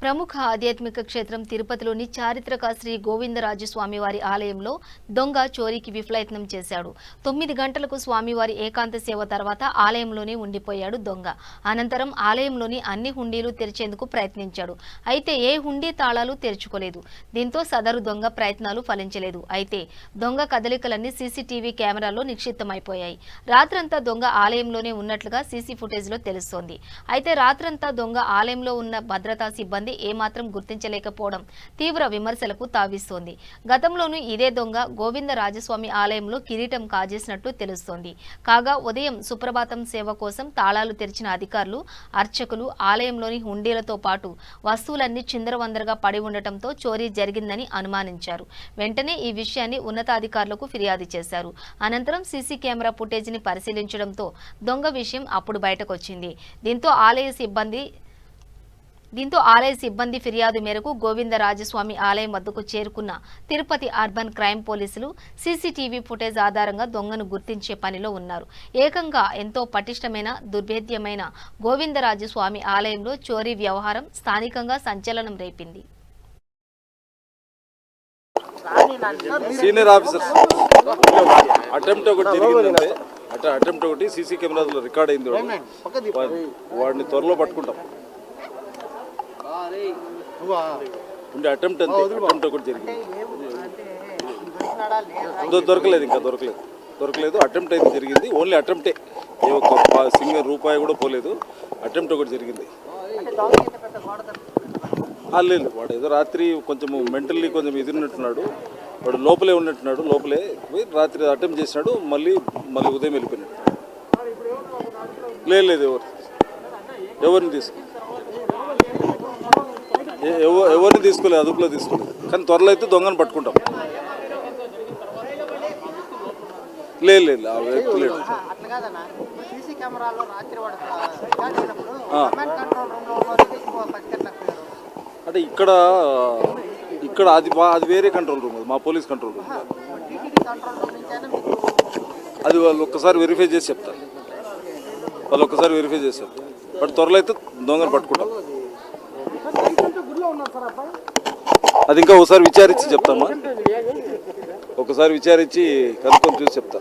ప్రముఖ ఆధ్యాత్మిక క్షేత్రం తిరుపతిలోని చారిత్రక శ్రీ గోవిందరాజు స్వామివారి ఆలయంలో దొంగ చోరీకి విఫలయత్నం చేశాడు. 9 గంటలకు స్వామివారి ఏకాంత సేవ తర్వాత ఆలయంలోనే ఉండిపోయాడు దొంగ. అనంతరం ఆలయంలోని అన్ని హుండీలు తెరిచేందుకు ప్రయత్నించాడు. అయితే ఏ హుండీ తాళాలు తెరుచుకోలేదు. దీంతో సదరు దొంగ ప్రయత్నాలు ఫలించలేదు. అయితే దొంగ కదలికలన్నీ సీసీటీవీ కెమెరాలో నిక్షిప్తమైపోయాయి. రాత్రంతా దొంగ ఆలయంలోనే ఉన్నట్లుగా సీసీ ఫుటేజ్లో తెలుస్తోంది. అయితే రాత్రంతా దొంగ ఆలయంలో ఉన్న భద్రతా సిబ్బంది ఏమాత్రం గుర్తించలేకపోవడం తీవ్ర విమర్శలకు తావిస్తోంది. గతంలోనూ ఇదే దొంగ గోవిందరాజస్వామి ఆలయంలో కిరీటం కాజేసినట్టు తెలుస్తోంది. కాగా ఉదయం సుప్రభాతం సేవ కోసం తాళాలు తెరిచిన అధికారులు, అర్చకులు ఆలయంలోని హుండీలతో పాటు వస్తువులన్నీ చిందరవందరగా పడి ఉండటంతో చోరీ జరిగిందని అనుమానించారు. వెంటనే ఈ విషయాన్ని ఉన్నతాధికారులకు ఫిర్యాదు చేశారు. అనంతరం సీసీ కెమెరా ఫుటేజ్ని పరిశీలించడంతో దొంగ విషయం అప్పుడు బయటకొచ్చింది. దీంతో ఆలయ సిబ్బంది ఫిర్యాదు మేరకు గోవిందరాజస్వామి ఆలయం వద్దకు చేరుకున్న తిరుపతి అర్బన్ క్రైమ్ పోలీసులు సీసీటీవీ ఫుటేజ్ ఆధారంగా దొంగను గుర్తించే పనిలో ఉన్నారు. ఏకంగా ఎంతో పటిష్టమైన దుర్భేద్యమైన గోవిందరాజస్వామి ఆలయంలో చోరీ వ్యవహారం స్థానికంగా సంచలనం రేపింది. సీనియర్ ఆఫీసర్స్ అటెంప్ట్ ఒకటి జరిగిందంటే అటెంప్ట్ ఒకటి సీసీ కెమెరాలో రికార్డ్ అయింది. వాడిని త్వరలో పట్టుకుంటాం. అటెంప్ట్ అంతే, అటెంప్ట్ ఒకటి జరిగింది. దొరకలేదు, ఇంకా దొరకలేదు. అటెంప్ట్ అయితే జరిగింది. ఓన్లీ అటెంప్టే, ఏ ఒక్క సింగల్ రూపాయి కూడా పోలేదు. అటెంప్ట్ ఒకటి జరిగింది. లేదు, వాడు ఏదో రాత్రి కొంచెం మెంటల్లీ కొంచెం ఎదిరినట్టున్నాడు. వాడు లోపలే ఉన్నట్టున్నాడు. లోపలే పోయి రాత్రి అటెంప్ట్ చేసినాడు. మళ్ళీ ఉదయం వెళ్ళిపోయినాడు. లేదు, ఎవరిని తీసుకోలేదు, అదుపులో తీసుకోలేదు. కానీ త్వరలో అయితే దొంగను పట్టుకుంటాం. లేదు, ఆ వ్యక్తి లేడు. అంటే ఇక్కడ అది వేరే కంట్రోల్ రూమ్, అది మా పోలీస్ కంట్రోల్ రూమ్. అది వాళ్ళు ఒక్కసారి వెరిఫై చేసి చెప్తారు. బట్ త్వరలో అయితే దొంగను పట్టుకుంటాం. అది ఇంకా ఒకసారి విచారించి చెప్తామా, ఒకసారి విచారించి కనుక్కొని చూసి చెప్తా.